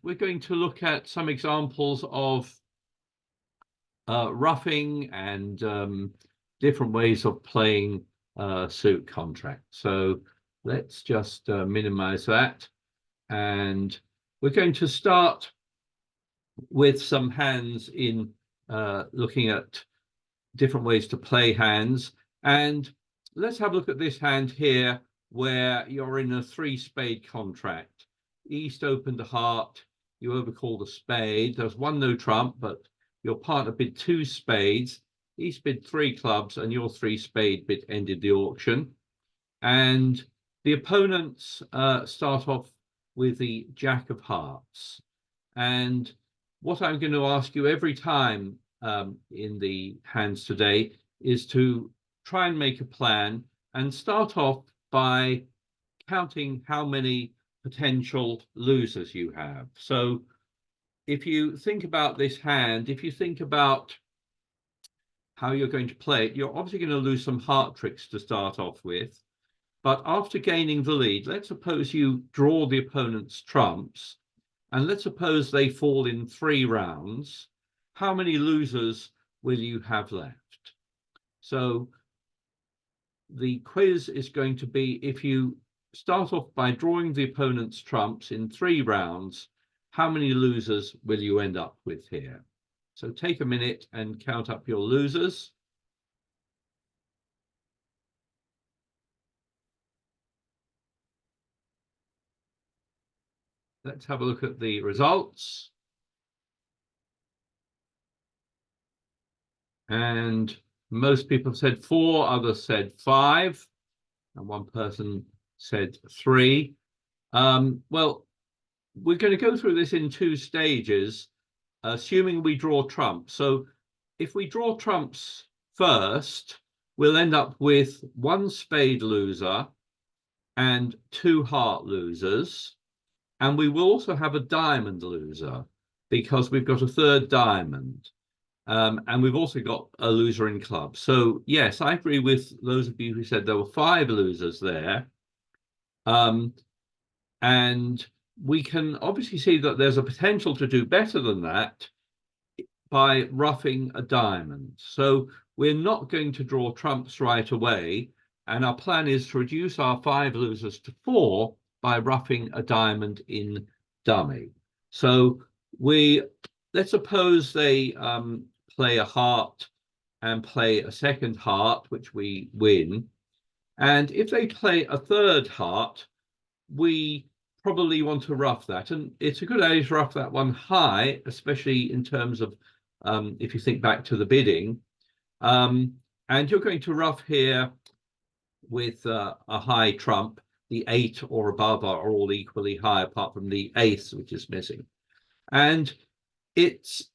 we're going to look at some examples of roughing and different ways of playing suit contract. So let's just minimize that. And we're going to start with some hands in looking at different ways to play hands. And let's have a look at this hand here where you're in a 3-spade contract. East opened a heart, you overcalled a spade. There's 1 no trump, but your partner bid 2 spades. East bid 3 clubs, and your 3-spade bid ended the auction. And the opponents start off with the Jack of Hearts. And what I'm going to ask you every time in the hands today is to try and make a plan and start off by counting how many potential losers you have. So if you think about this hand, if you think about how you're going to play it, you're obviously going to lose some heart tricks to start off with. But after gaining the lead, let's suppose you draw the opponent's trumps, and let's suppose they fall in 3 rounds. How many losers will you have left? So the quiz is going to be, if you start off by drawing the opponent's trumps in 3 rounds, how many losers will you end up with here? So take a minute and count up your losers. Let's have a look at the results. And most people have said 4, others said 5, and 1 person said 3. Well, we're going to go through this in 2 stages, assuming we draw trumps. So if we draw trumps first, we'll end up with 1 spade loser and 2 heart losers. And we will also have a diamond loser because we've got a 3rd diamond. And we've also got a loser in clubs. So yes, I agree with those of you who said there were 5 losers there. And we can obviously see that there's a potential to do better than that by roughing a diamond. So we're not going to draw trumps right away. And our plan is to reduce our 5 losers to 4 by roughing a diamond in dummy. So let's suppose they play a heart and play a 2nd heart, which we win. And if they play a 3rd heart, we probably want to rough that. And it's a good idea to rough that one high, especially in terms of if you think back to the bidding. And you're going to rough here with a high trump. The 8 or above are all equally high, apart from the ace, which is missing. And it's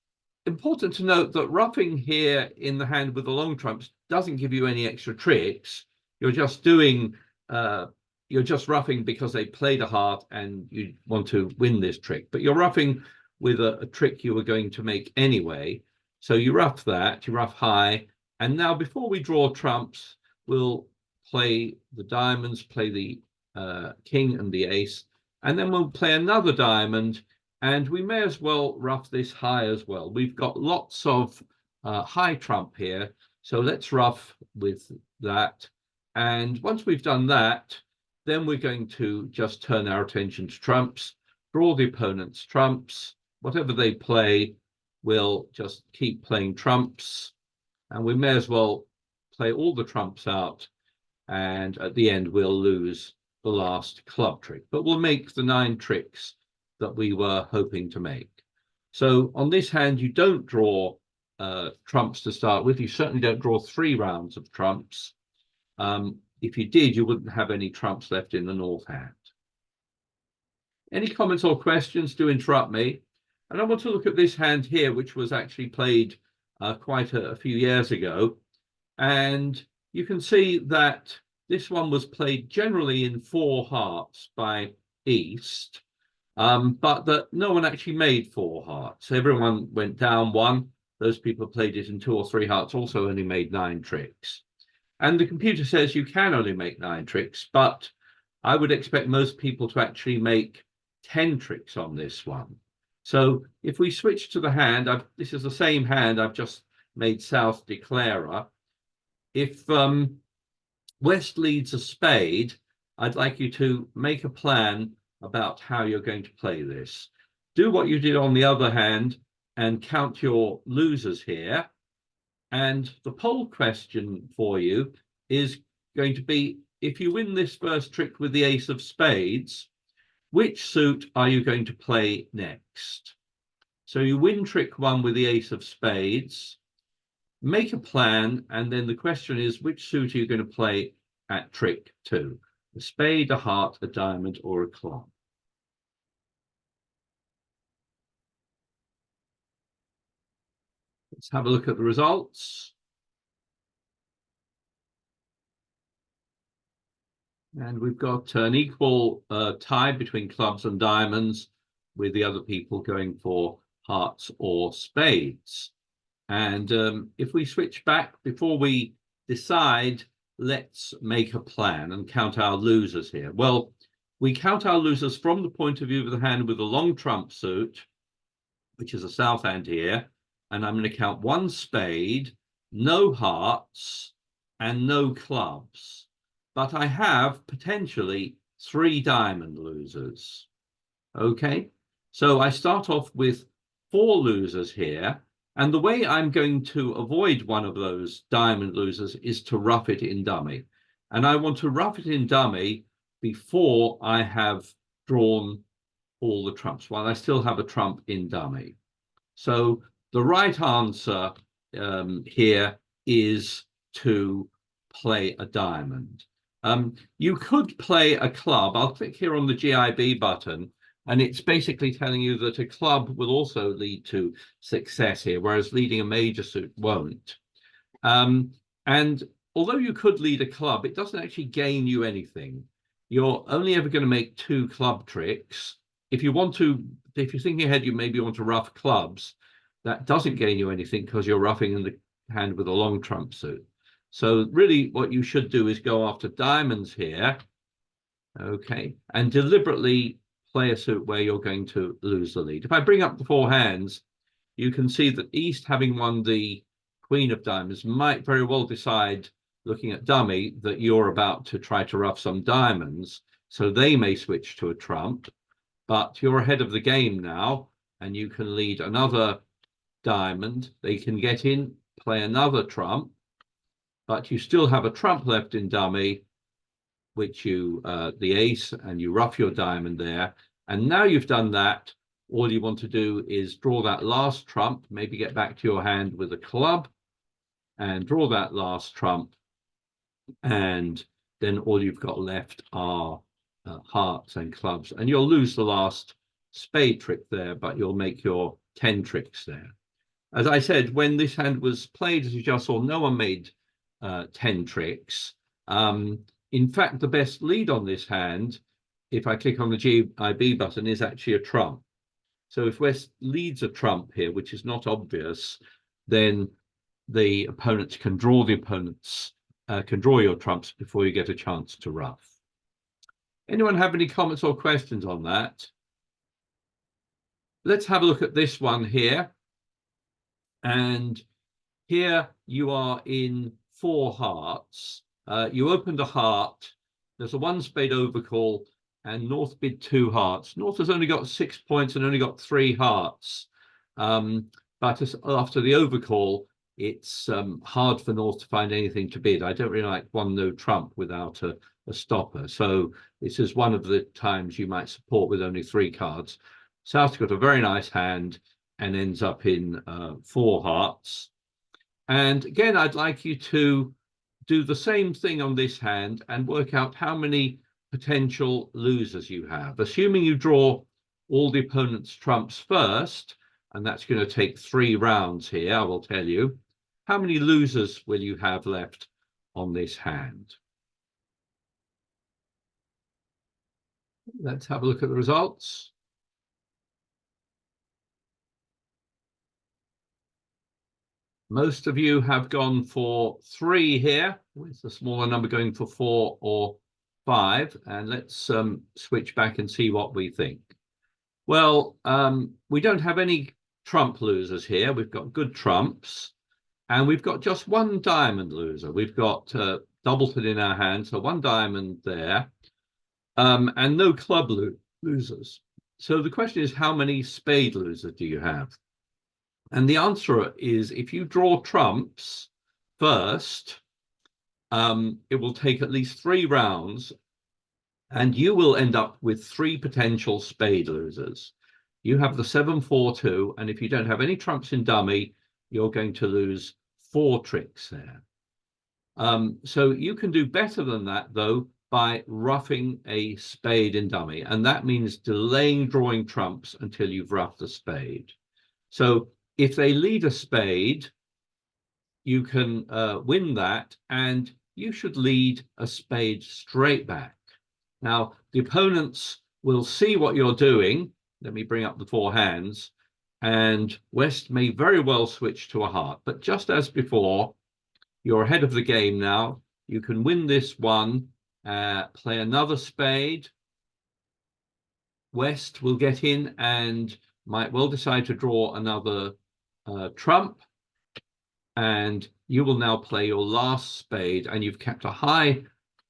important to note that roughing here in the hand with the long trumps doesn't give you any extra tricks. You're just doing, you're just roughing because they played a heart and you want to win this trick. But you're roughing with a trick you were going to make anyway. So you rough that, you rough high. And now before we draw trumps, we'll play the diamonds, play the king and the ace, and then we'll play another diamond, and we may as well rough this high as well. We've got lots of high trump here, so let's rough with that. And once we've done that, then we're going to just turn our attention to trumps, draw the opponent's trumps. Whatever they play, we'll just keep playing trumps, and we may as well play all the trumps out, and at the end we'll lose the last club trick, but we'll make the 9 tricks that we were hoping to make. So on this hand, you don't draw trumps to start with. You certainly don't draw 3 rounds of trumps. If you did, you wouldn't have any trumps left in the north hand. Any comments or questions, do interrupt me. And I want to look at this hand here, which was actually played quite a few years ago. And you can see that this one was played generally in 4 hearts by East, but that no one actually made 4 hearts. Everyone went down 1. Those people who played it in 2 or 3 hearts also only made 9 tricks. And the computer says you can only make 9 tricks, but I would expect most people to actually make 10 tricks on this one. So if we switch to the hand, this is the same hand I've just made South declarer. If West leads a spade, I'd like you to make a plan about how you're going to play this. Do what you did on the other hand and count your losers here. And the poll question for you is going to be, if you win this first trick with the ace of spades, which suit are you going to play next? So you win trick one with the ace of spades, make a plan, and then the question is, which suit are you going to play at trick two? A spade, a heart, a diamond, or a club? Let's have a look at the results. And we've got an equal tie between clubs and diamonds, with the other people going for hearts or spades. And if we switch back, before we decide, let's make a plan and count our losers here. Well, we count our losers from the point of view of the hand with a long trump suit, which is a south hand here. And I'm going to count one spade, no hearts, and no clubs. But I have potentially 3 diamond losers. Okay, so I start off with 4 losers here. And the way I'm going to avoid one of those diamond losers is to rough it in dummy. And I want to rough it in dummy before I have drawn all the trumps, while I still have a trump in dummy. So the right answer here is to play a diamond. You could play a club. I'll click here on the GIB button, and it's basically telling you that a club will also lead to success here, whereas leading a major suit won't. And although you could lead a club, it doesn't actually gain you anything. You're only ever going to make 2 club tricks. If you're thinking ahead, you maybe want to rough clubs. That doesn't gain you anything because you're roughing in the hand with a long trump suit. So really what you should do is go after diamonds here, okay, and deliberately play a suit where you're going to lose the lead. If I bring up the 4 hands, you can see that East, having won the Queen of Diamonds, might very well decide, looking at dummy, that you're about to try to rough some diamonds, so they may switch to a trump, but you're ahead of the game now, and you can lead another diamond. They can get in, play another trump, but you still have a trump left in dummy, which you, the ace, and you rough your diamond there. And now you've done that, all you want to do is draw that last trump, maybe get back to your hand with a club, and draw that last trump. And then all you've got left are hearts and clubs. And you'll lose the last spade trick there, but you'll make your 10 tricks there. As I said, when this hand was played, as you just saw, no one made 10 tricks. In fact, the best lead on this hand, if I click on the GIB button, is actually a trump. So if West leads a trump here, which is not obvious, then the opponents can draw your trumps before you get a chance to rough. Anyone have any comments or questions on that? Let's have a look at this one here. And here you are in 4 hearts. You opened a heart. There's a 1 spade overcall, and North bid 2 hearts. North has only got 6 points and only got 3 hearts. But after the overcall, it's hard for North to find anything to bid. I don't really like 1 no trump without a stopper. So this is one of the times you might support with only 3 cards. South's got a very nice hand and ends up in 4 hearts. And again, I'd like you to do the same thing on this hand and work out how many potential losers you have. Assuming you draw all the opponent's trumps first, and that's going to take 3 rounds here, I will tell you, how many losers will you have left on this hand? Let's have a look at the results. Most of you have gone for 3 here, with the smaller number going for 4 or 5. And let's switch back and see what we think. Well, we don't have any trump losers here. We've got good trumps, and we've got just one diamond loser. We've got Doubleton in our hand, so one diamond there, and no club losers. So the question is, how many spade losers do you have? And the answer is, if you draw trumps first, it will take at least 3 rounds, and you will end up with 3 potential spade losers. You have the 7-4-2, and if you don't have any trumps in dummy, you're going to lose 4 tricks there. So you can do better than that, though, by roughing a spade in dummy, and that means delaying drawing trumps until you've roughed a spade. So if they lead a spade, you can win that, and you should lead a spade straight back. Now, the opponents will see what you're doing. Let me bring up the 4 hands, and West may very well switch to a heart. But just as before, you're ahead of the game now. You can win this one, play another spade. West will get in and might well decide to draw another trump. And you will now play your last spade, and you've kept a high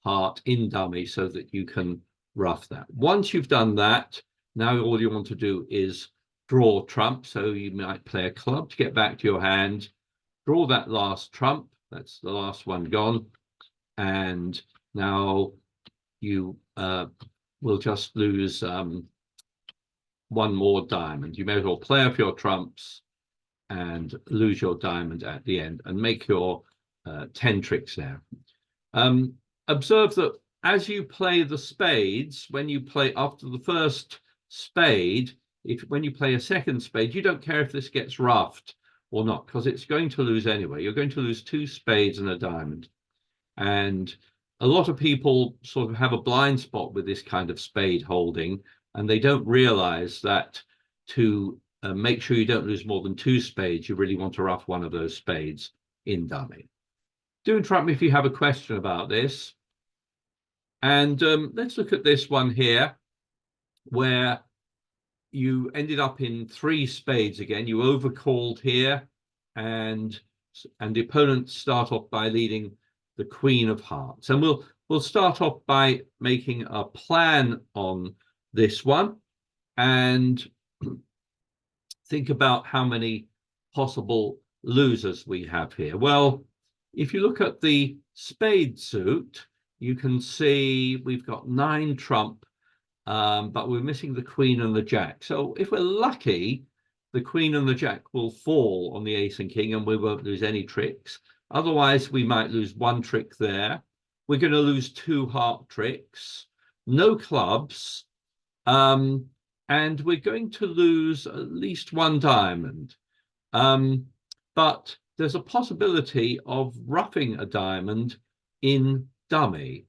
heart in dummy so that you can rough that. Once you've done that, now all you want to do is draw trump. So you might play a club to get back to your hand, draw that last trump. That's the last one gone. And now you will just lose one more diamond. You may as well play off your trumps and lose your diamond at the end and make your 10 tricks there. Observe that as you play the spades, when you play after the first spade, when you play a second spade, you don't care if this gets roughed or not, because it's going to lose anyway. You're going to lose 2 spades and a diamond. And a lot of people sort of have a blind spot with this kind of spade holding, and they don't realize that to make sure you don't lose more than 2 spades, you really want to rough one of those spades in dummy. Do interrupt me if you have a question about this. And let's look at this one here, where you ended up in 3 spades again. You overcalled here, and the opponents start off by leading the Queen of Hearts. And we'll start off by making a plan on this one and think about how many possible losers we have here. Well, if you look at the spade suit, you can see we've got 9 trump, but we're missing the Queen and the Jack. So if we're lucky, the Queen and the Jack will fall on the Ace and King, and we won't lose any tricks. Otherwise, we might lose 1 trick there. We're going to lose 2 heart tricks, no clubs, and we're going to lose at least 1 diamond. But there's a possibility of roughing a diamond in dummy.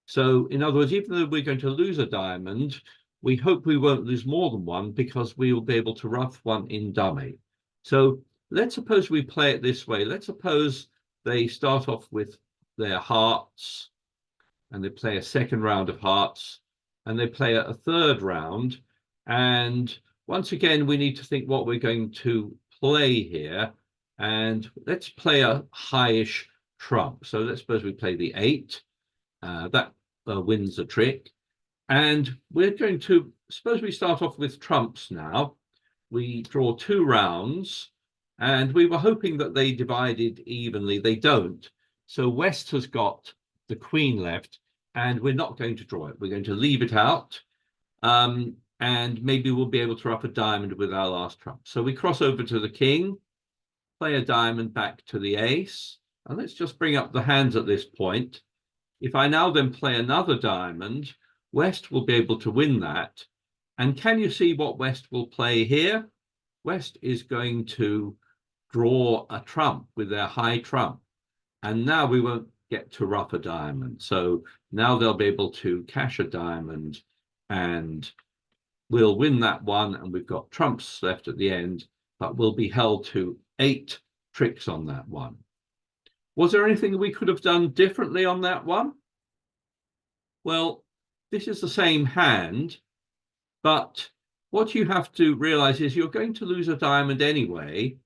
So in other words, even though we're going to lose a diamond, we hope we won't lose more than 1, because we will be able to rough one in dummy. So let's suppose we play it this way. Let's suppose they start off with their hearts, and they play a second round of hearts, and they play a third round. And once again, we need to think what we're going to play here. And let's play a highish trump. So let's suppose we play the 8. That wins a trick. And we're going to, suppose we start off with trumps now. We draw 2 rounds, and we were hoping that they divided evenly. They don't. So West has got the Queen left, and we're not going to draw it. We're going to leave it out. And maybe we'll be able to rough a diamond with our last trump. So we cross over to the King, play a diamond back to the Ace. And let's just bring up the hands at this point. If I now then play another diamond, West will be able to win that. And can you see what West will play here? West is going to draw a trump with their high trump. And now we won't get to rough a diamond. So now they'll be able to cash a diamond, and we'll win that one. And we've got trumps left at the end, but we'll be held to 8 tricks on that one. Was there anything we could have done differently on that one? Well, this is the same hand, but what you have to realize is you're going to lose a diamond anyway,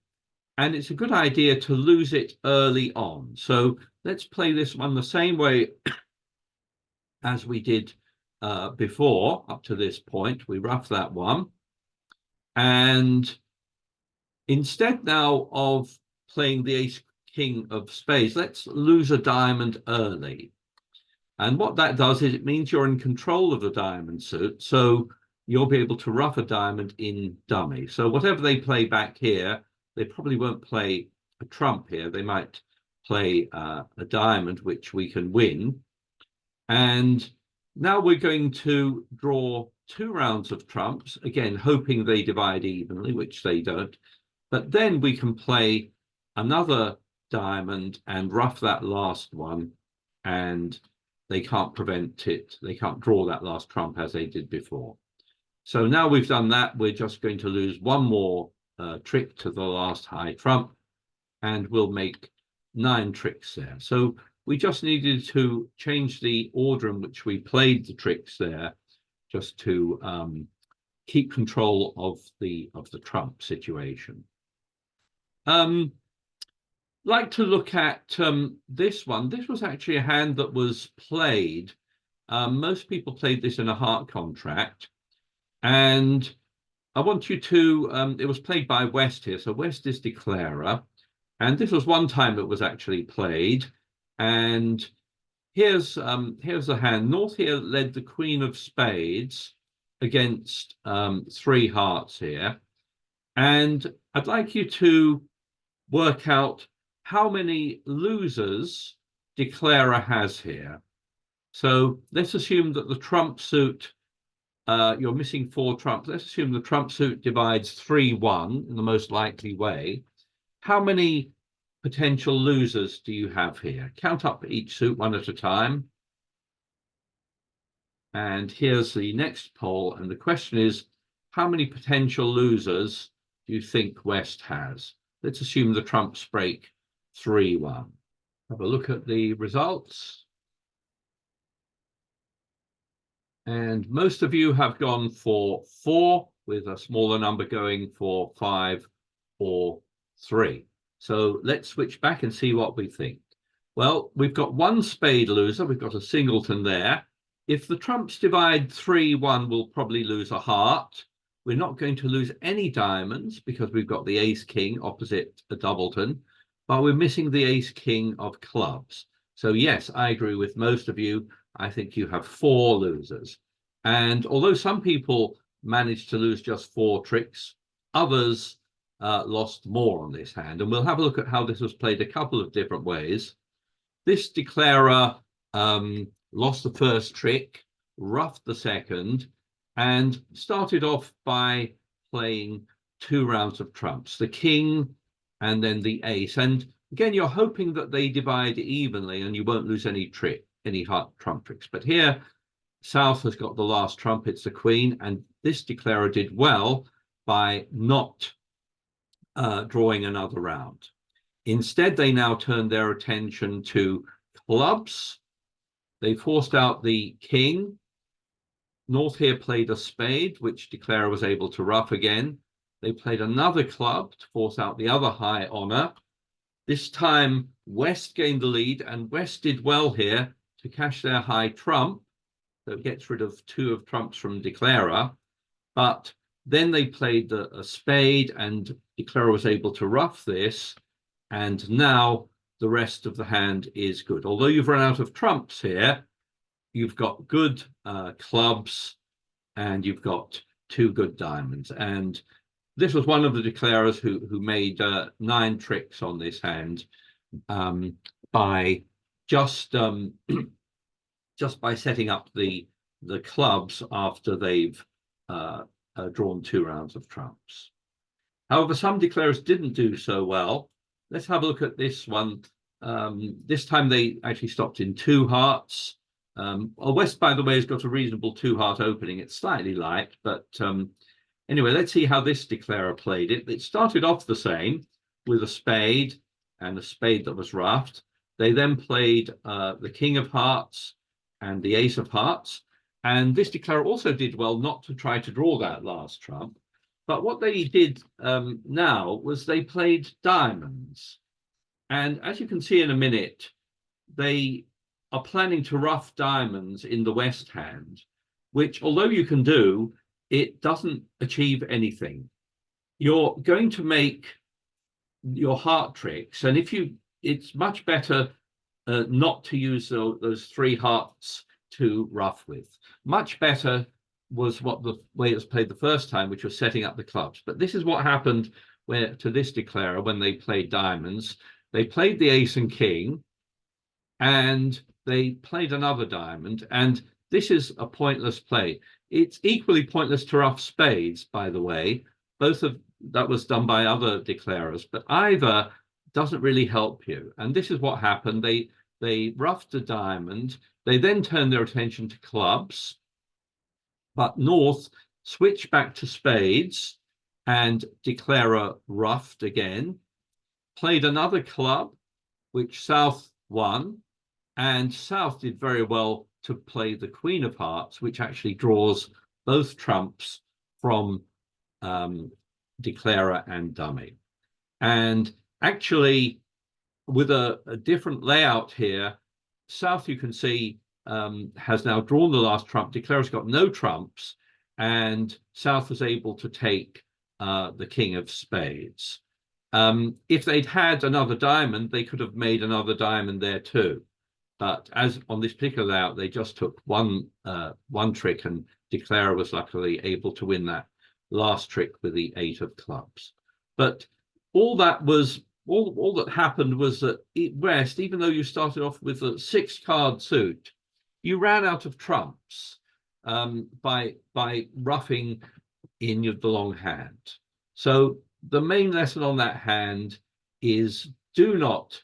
and it's a good idea to lose it early on. So let's play this one the same way as we did before. Up to this point, we rough that one. And instead now of playing the ace king of spades, let's lose a diamond early. And what that does is it means you're in control of the diamond suit. So you'll be able to rough a diamond in dummy. So whatever they play back here, they probably won't play a trump here. They might play a diamond, which we can win. And now we're going to draw 2 rounds of trumps, again, hoping they divide evenly, which they don't. But then we can play another diamond and rough that last one, and they can't prevent it. They can't draw that last trump as they did before. So now we've done that, we're just going to lose one more trick to the last high trump, and we'll make 9 tricks there. So we just needed to change the order in which we played the tricks there, just to keep control of the trump situation. Like to look at this one. This was actually a hand that was played. Most people played this in a heart contract, and I want you to, it was played by West here. So West is declarer, and this was one time it was actually played. And here's the hand. North here led the queen of spades against 3 hearts here. And I'd like you to work out how many losers declarer has here. So let's assume that the trump suit, you're missing 4 trumps. Let's assume the trump suit divides 3-1 in the most likely way. How many potential losers do you have here? Count up each suit one at a time. And here's the next poll. And the question is, how many potential losers do you think West has? Let's assume the trumps break 3-1. Have a look at the results. And most of you have gone for 4, with a smaller number going for 5 or 3. So let's switch back and see what we think. Well, we've got 1 spade loser. We've got a singleton there. If the trumps divide 3-1, we'll probably lose a heart. We're not going to lose any diamonds because we've got the ace king opposite a doubleton, but we're missing the ace king of clubs. So yes, I agree with most of you. I think you have 4 losers. And although some people managed to lose just 4 tricks, others lost more on this hand. And we'll have a look at how this was played a couple of different ways. This declarer lost the first trick, roughed the second, and started off by playing 2 rounds of trumps, the king and then the ace. And again, you're hoping that they divide evenly and you won't lose any heart trump tricks. But here, South has got the last trump, it's the queen, and this declarer did well by not drawing another round. Instead, they now turned their attention to clubs. They forced out the king. North here played a spade, which declarer was able to rough again. They played another club to force out the other high honor. This time, West gained the lead, and West did well here to cash their high trump. So it gets rid of 2 of trumps from declarer. But then they played a spade, and declarer was able to rough this. And now the rest of the hand is good. Although you've run out of trumps here, you've got good clubs, and you've got 2 good diamonds. And this was one of the declarers who made 9 tricks on this hand by just by setting up the clubs after they've drawn 2 rounds of trumps. However, some declarers didn't do so well. Let's have a look at this one. This time they actually stopped in 2 hearts. West, by the way, has got a reasonable 2-heart opening. It's slightly light, but anyway, let's see how this declarer played it. It started off the same with a spade and a spade that was roughed. They then played the king of hearts and the ace of hearts. And this declarer also did well not to try to draw that last trump. But what they did now was they played diamonds. And as you can see in a minute, they are planning to ruff diamonds in the west hand, which, although you can do, it doesn't achieve anything. You're going to make your heart tricks, and it's much better not to use those three hearts to ruff with. Much better was what the way it was played the first time, which was setting up the clubs. But this is what happened to this declarer when they played diamonds. They played the ace and king, and they played another diamond, and this is a pointless play. It's equally pointless to ruff spades, by the way. Both of that was done by other declarers, but either doesn't really help you. And this is what happened. They ruffed a diamond. They then turned their attention to clubs, but North switched back to spades, and declarer ruffed again, played another club, which South won, and South did very well to play the Queen of Hearts, which actually draws both trumps from declarer and dummy. And actually, with a different layout here, South, you can see, has now drawn the last trump. Declarer's got no trumps, and South was able to take the King of Spades. If they'd had another diamond, they could have made another diamond there too. But as on this particular layout, they just took one trick, and declarer was luckily able to win that last trick with the 8 of clubs. But all that happened was that West, even though you started off with a 6-card suit, you ran out of trumps by ruffing in the long hand. So the main lesson on that hand is do not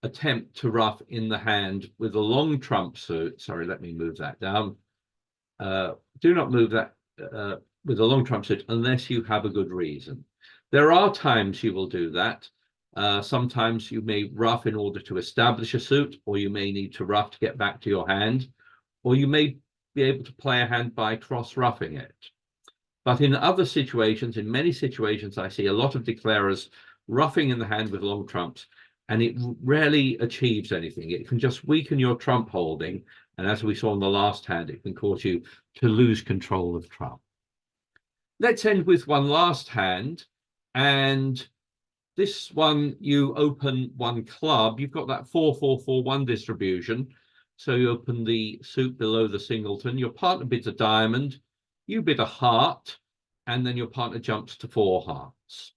attempt to ruff in the hand with a long trump suit. Sorry, let me move that down. Do not move that with a long trump suit unless you have a good reason. There are times you will do that. Sometimes you may ruff in order to establish a suit, or you may need to ruff to get back to your hand, or you may be able to play a hand by cross-ruffing it. But in other situations, in many situations, I see a lot of declarers ruffing in the hand with long trumps, and it rarely achieves anything. It can just weaken your trump holding, and as we saw in the last hand, it can cause you to lose control of trump. Let's end with one last hand, and this one, you open one club. You've got that 4-4-4-1 distribution. So you open the suit below the singleton. Your partner bids a diamond. You bid a heart. And then your partner jumps to 4 hearts.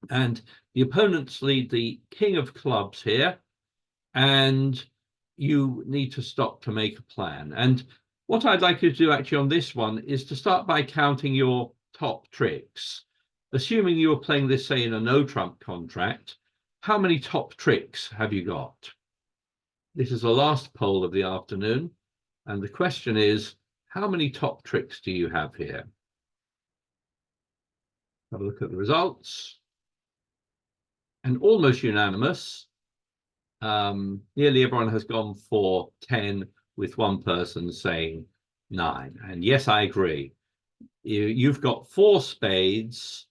And the opponents lead the king of clubs here. And you need to stop to make a plan. And what I'd like you to do actually on this one is to start by counting your top tricks. Assuming you were playing this, say, in a no trump contract, how many top tricks have you got? This is the last poll of the afternoon. And the question is, how many top tricks do you have here? Have a look at the results. And almost unanimous. Nearly everyone has gone for 10, with one person saying 9. And yes, I agree. You've got 4 spades,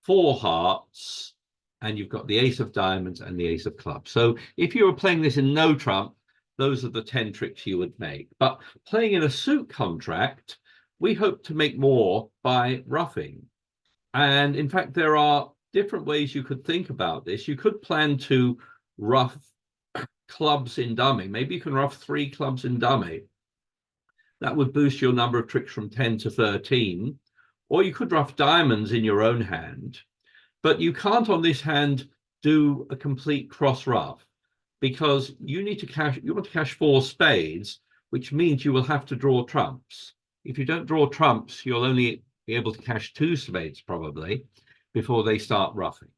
4 hearts, and you've got the ace of diamonds and the ace of clubs. So if you were playing this in no trump, those are the 10 tricks you would make. But playing in a suit contract, we hope to make more by ruffing. And in fact, there are different ways you could think about this. You could plan to ruff clubs in dummy. Maybe you can ruff 3 clubs in dummy. That would boost your number of tricks from 10 to 13. Or you could ruff diamonds in your own hand. But you can't on this hand do a complete cross ruff, because you want to cash 4 spades, which means you will have to draw trumps. If you don't draw trumps, you'll only be able to cash 2 spades probably before they start ruffing.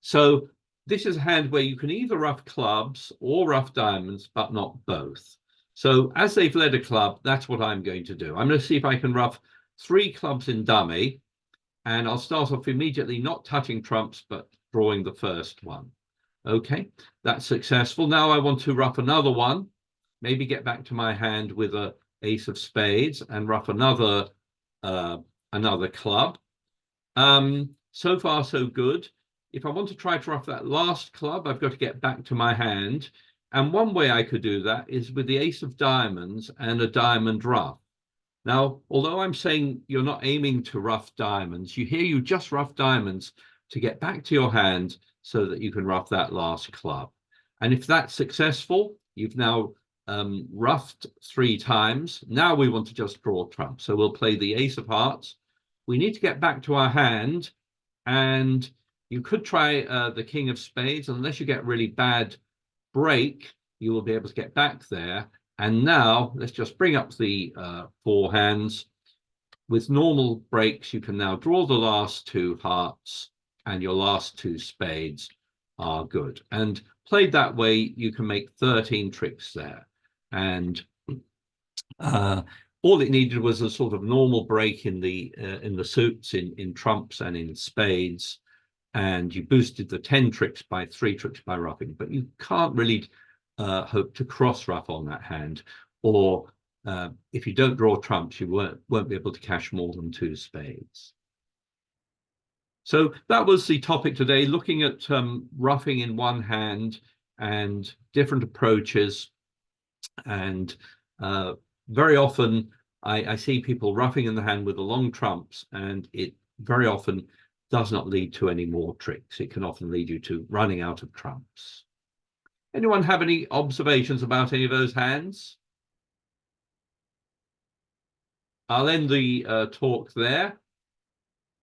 So this is a hand where you can either ruff clubs or ruff diamonds, but not both. So as they've led a club, that's what I'm going to do. I'm going to see if I can ruff 3 clubs in dummy, and I'll start off immediately not touching trumps, but drawing the first one. Okay, that's successful. Now I want to ruff another one, maybe get back to my hand with a ace of spades and ruff another club. So far, so good. If I want to try to ruff that last club, I've got to get back to my hand. And one way I could do that is with the ace of diamonds and a diamond ruff. Now, although I'm saying you're not aiming to ruff diamonds, you just ruff diamonds to get back to your hand so that you can ruff that last club. And if that's successful, you've now ruffed 3 times. Now we want to just draw trump. So we'll play the ace of hearts. We need to get back to our hand, and you could try the king of spades. Unless you get really bad break, you will be able to get back there. And now let's just bring up the 4 hands. With normal breaks, you can now draw the last 2 hearts, and your last 2 spades are good. And played that way, you can make 13 tricks there. And all it needed was a sort of normal break in the suits, in trumps and in spades, and you boosted the 10 tricks by 3 tricks by ruffing. But you can't really hope to cross ruff on that hand, or if you don't draw trumps, you won't be able to cash more than 2 spades. So that was the topic today, looking at ruffing in one hand and different approaches. And very often I see people ruffing in the hand with the long trumps, and it very often does not lead to any more tricks. It can often lead you to running out of trumps. Anyone have any observations about any of those hands? I'll end the talk there.